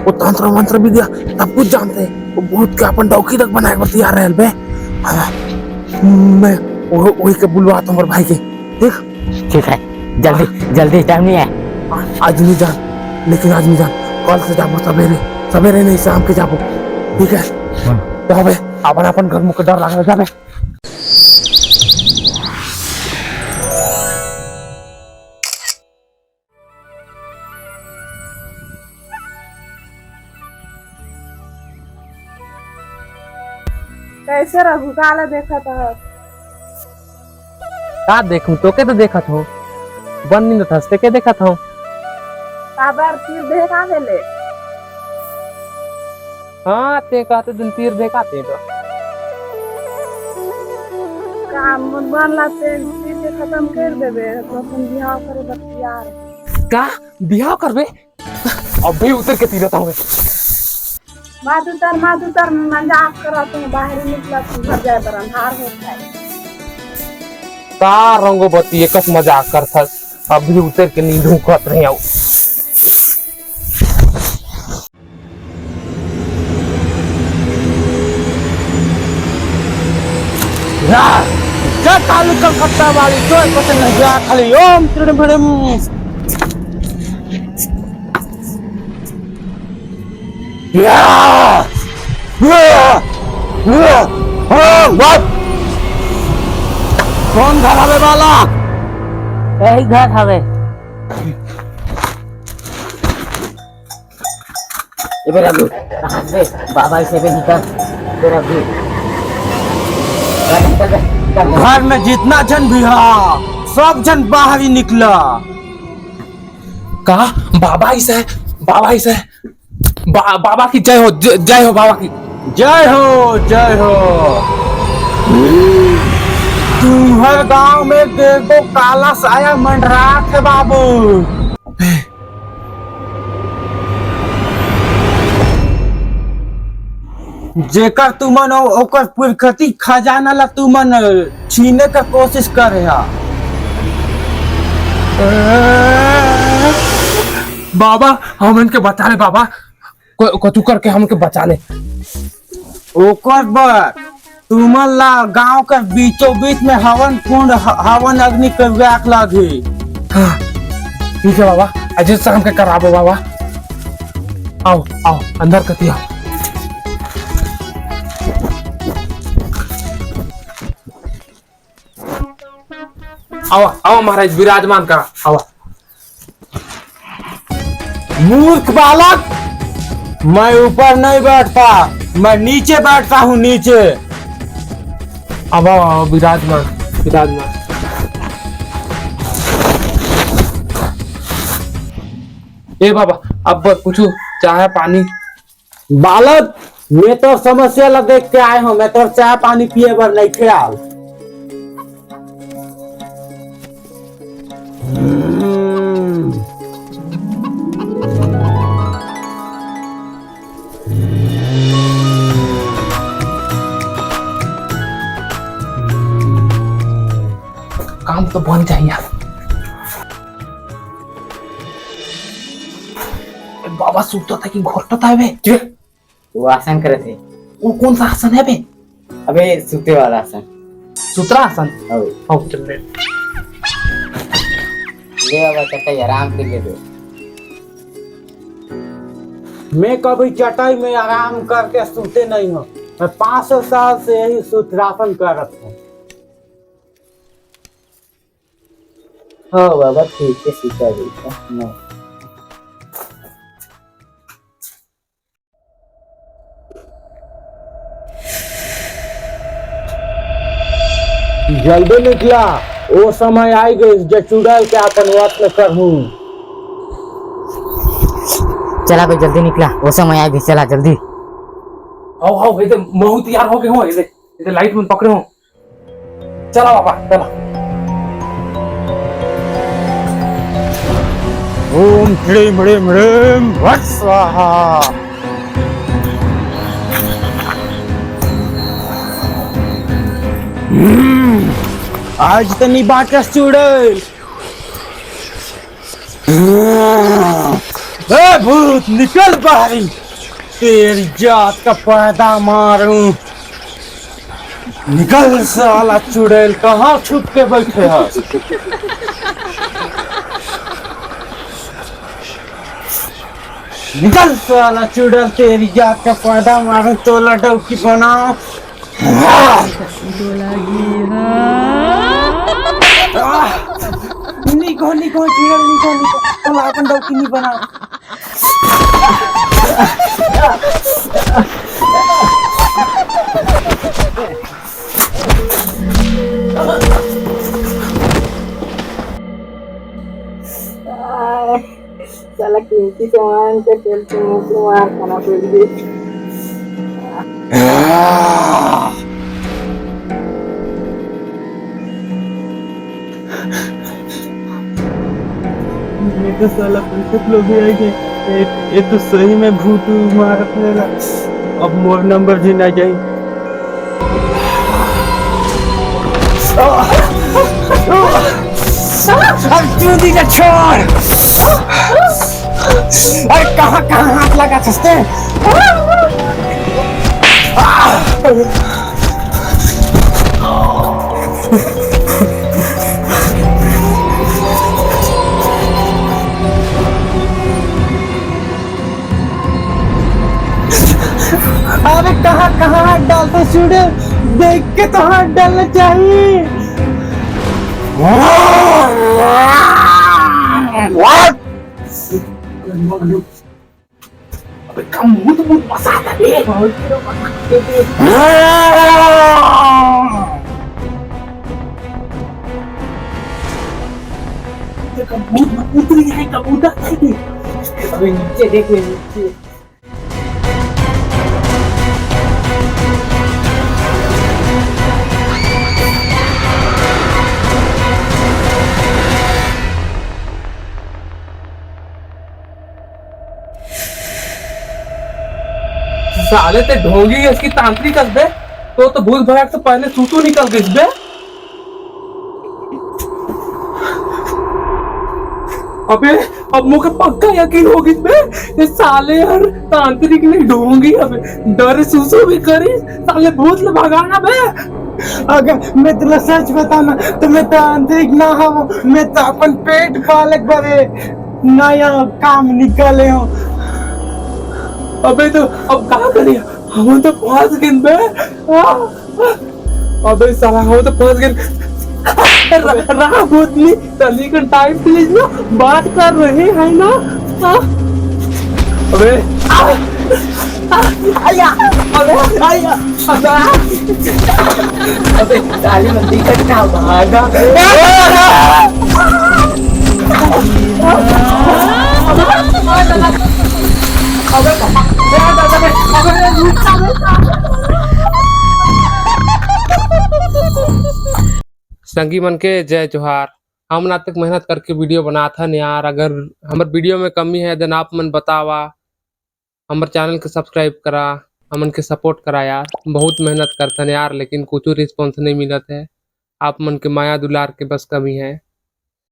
वो तंत्र मंत्र भी दिया, सब कुछ जानते हैं। वो भूत के अपन डौकी तक बनाए पर तैयार है बे। हाँ, मैं वही के बुलवाता हूँ भाई के। ठीक है, जल्दी जल्दी, टाइम नहीं है। आज नहीं जान, लेकिन आज नहीं जान, कल से जाबो, सवेरे सवेरे नहीं शाम के जाबो, ठीक है? तो बे अपन घर मुझे डर लग रहा है। कैसे रघु काला देखा था? का देखूं तो के तो देखा था, बन नहीं थसते के देखा था। काबर तीर देखा भेले? हाँ ते का तो दिन तीर देखा ते तो काम मन लाते तीर के खत्म कर देबे तो अपन बियाह करे बतियार। का बियाह करबे? अभी उतर के तीरता हूँ। माधुतर मजाक करत हूँ, बाहर निकला तू घर जाए पर अंधार होता है। का रंगो बत्ती एकस मजाक करथस, अभी उतर के नींद उखत नहीं आऊ। क्या कालू कलकत्ता वाली तो पता नहीं जा खाली ओम त्रिभुवनम। कौन घर हवे वाला? यही घर हवे। इधर अभी बाबा से भी निकल, इधर अभी घर में जितना जन भी हा सब जन बाहर ही निकला। का बाबा ही से, बाबा ही से, बाबा की जय हो, जय हो बाबा की जय हो, जय हो। तुम्हारे गांव में देखो काला साया मंडरात है बाबू। जेकर तुमन ओकर पुरखती खजाना ला तुमन छीने का कोशिश करे हा। बाबा हम इनके बचा ले, बाबा कतु करके हमके बचा ले। ओकर बर तुमन ला गांव के बीचों बीच में हवन कुंड हवन अग्नि के व्याक लागी। हाँ, ठीक है बाबा, अजय शाम के कराबो बाबा। आओ आओ अंदर कती आओ। आओ आओ महाराज, विराजमान करा, आओ। मूर्ख बालक, मैं ऊपर नहीं बैठता, मैं नीचे बैठता हूँ, नीचे। अब आओ विराजमान, विराजमान। ए बाबा अब पूछू चाय पानी? बालक मैं तो समस्या ला देख के आए हूँ, मैं तो चाय पानी पिए बर नहीं ख्याल। काम तो बन जाए यार। बाबा सूता था कि घोटता था बे? वो आसन करे थे। वो कौन सा आसन है बे? अबे सूते वाला आसन, सूत्रा आसन। आओ चल ले बाबा, चटाई आराम से ले दो। मैं कभी चटाई में आराम करके सोते नहीं हूँ, मैं 500 साल से यही सूत्रासन कर रहा हूँ। हाँ बाबा ठीक है, सीता देता। जल्दी निकला, वो समय आई गई जो चुड़ैल के अपन वश में करहूं। चला भाई जल्दी निकला, वो समय आ गई, चला जल्दी। आओ आओ, इधर महू तैयार हो गए हो, इधर इधर लाइट में पकड़े हो। चला बाबा चला। ओम ह्रीम ह्रीम ह्रीम भट स्वाहा। आज तनी बाटस चुड़ैल, ए भूत निकल बाहरी, तेरी जात का पैदा मारूं। निकल साला चुड़ैल, कहाँ छुप के बैठे है? निकल साला चुड़ैल, तेरी जात का पैदा मारूं, तोला डौकी बनाओ। निको निको चुड़ैल, निको निको, तोला अपन डौकी नहीं बनाओ। साला कीमती सामान का तेल से मुंह से मार खाना पड़ गई। ये तो साला पुलिस लोग भी आएंगे। ये तो सही में भूत मारत रहेगा। अब मोर नंबर भी ना जाए। क्यों दी छोड़? अरे कहाँ कहाँ हाथ लगा सकते हैं? अरे कहाँ कहाँ हाथ डालते चूड़े? देख के तो हाथ डालना चाहिए। अबे कामुत मुत पसाता है। कबूतर उतर गया है, कबूतर। अबे नीचे देख, नीचे। साले ते ढोंगी इसकी तांत्रिक बे, तो भूत भगाक से पहले सूतू निकल गई बे। अबे अब मुझे पक्का यकीन हो गई बे, ये साले यार तांत्रिक ने ढोंगी अबे डर सूसू भी करी, साले भूत ले भगाना बे। अगर मैं तुला सच बताना तो मैं तांत्रिक ना हूँ, मैं तो अपन पेट पालक बरे नया काम निकाले हूँ। अबे तो अब कहाँ करिए, हम तो फंस गए बे। अबे साला हम तो फंस गए। रहा भूतनी तनी का टाइम प्लीज ना, बात कर रहे हैं ना। अबे आया अबे आया अबे साली मंदी का क्या भागा। संगी मन के जय जोहार। हम ना तक मेहनत करके वीडियो बना था न यार, अगर हमारे वीडियो में कमी है देन आप मन बतावा, हमारे चैनल के सब्सक्राइब करा, हमन के सपोर्ट करा यार। बहुत मेहनत करते हैं यार, लेकिन कुछ रिस्पॉन्स नहीं मिलत है। आप मन के माया दुलार के बस कमी है।